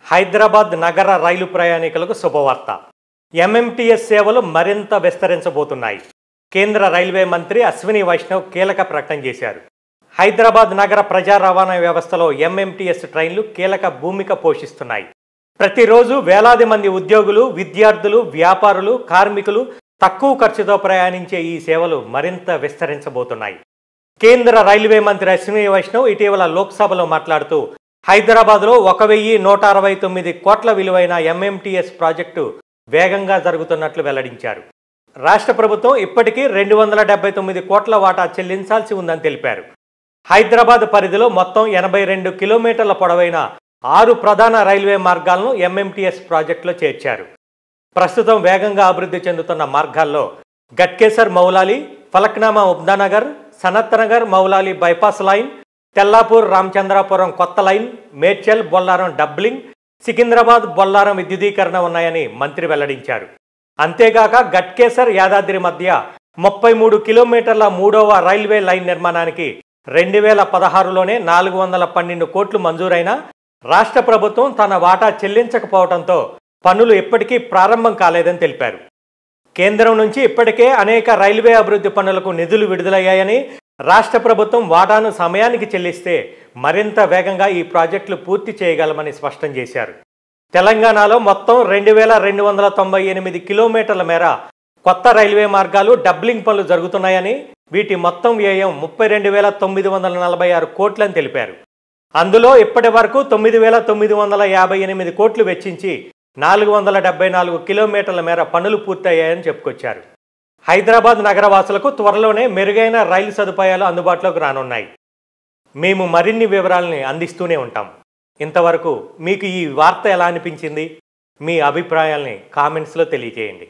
హైదరాబాద్ నగర రైలు ప్రయాణికులకు శుభవార్త. ఎంఎంటీఎస్ సేవలు మరింత విస్తరించబోతున్నాయి. కేంద్ర రైల్వే మంత్రి అశ్విని వైష్ణవ్ కీలక ప్రకటన చేశారు. హైదరాబాద్ నగర ప్రజా రవాణా వ్యవస్థలో ఎంఎంటీఎస్ ట్రైన్లు కీలక భూమిక పోషిస్తున్నాయి. ప్రతిరోజు వేలాది మంది ఉద్యోగులు, విద్యార్థులు, వ్యాపారులు, కార్మికులు తక్కువ ఖర్చుతో ప్రయాణించే ఈ సేవలు మరింత విస్తరించబోతున్నాయి. కేంద్ర రైల్వే మంత్రి అశ్విని వైష్ణవ్ ఇటీవల లోక్సభలో మాట్లాడుతూ హైదరాబాద్లో 1169 కోట్ల విలువైన ఎంఎంటీఎస్ ప్రాజెక్టు వేగంగా జరుగుతున్నట్లు వెల్లడించారు. రాష్ట్ర ప్రభుత్వం ఇప్పటికీ 279 కోట్ల వాటా చెల్లించాల్సి ఉందని తెలిపారు. హైదరాబాద్ పరిధిలో మొత్తం 82 కిలోమీటర్ల పొడవైన 6 ప్రధాన రైల్వే మార్గాలను ఎంఎంటీఎస్ ప్రాజెక్టులో చేర్చారు. ప్రస్తుతం వేగంగా అభివృద్ధి చెందుతున్న మార్గాల్లో గట్కేసర్ మౌలాలి, ఫలక్నామా ఉబ్దానగర్, సనత్ నగర్ మౌలాలి బైపాస్ లైన్, తెల్లాపూర్ రామచంద్రాపురం కొత్త లైన్, మేడ్చల్ బొల్లారం డబ్లింగ్, సికింద్రాబాద్ బొల్లారం విద్యుదీకరణ ఉన్నాయని మంత్రి వెల్లడించారు. అంతేగాక గట్కేసర్ యాదాద్రి మధ్య 33 కిలోమీటర్ల 3వ రైల్వే లైన్ నిర్మాణానికి 2016లోనే 412 కోట్లు మంజూరైనా రాష్ట్ర ప్రభుత్వం తన వాటా చెల్లించకపోవడంతో పనులు ఇప్పటికీ ప్రారంభం కాలేదని తెలిపారు. కేంద్రం నుంచి ఇప్పటికే అనేక రైల్వే అభివృద్ధి పనులకు నిధులు విడుదలయ్యాయని, రాష్ట్ర ప్రభుత్వం వాటాను సమయానికి చెల్లిస్తే మరింత వేగంగా ఈ ప్రాజెక్టులు పూర్తి చేయగలమని స్పష్టం చేశారు. తెలంగాణలో మొత్తం 2298 కిలోమీటర్ల మేర కొత్త రైల్వే మార్గాలు డబ్లింగ్ పనులు జరుగుతున్నాయని, వీటి మొత్తం వ్యయం 32,946 కోట్లని తెలిపారు. అందులో ఇప్పటి వరకు 9,958 కోట్లు వెచ్చించి 474 కిలోమీటర్ల మేర పనులు పూర్తయ్యాయని చెప్పుకొచ్చారు. హైదరాబాద్ నగరవాసులకు త్వరలోనే మెరుగైన రైలు సదుపాయాలు అందుబాటులోకి రానున్నాయి. మేము మరిన్ని వివరాలని అందిస్తూనే ఉంటాం. ఇంతవరకు మీకు ఈ వార్త ఎలా అనిపించింది? మీ అభిప్రాయాల్ని కామెంట్స్లో తెలియజేయండి.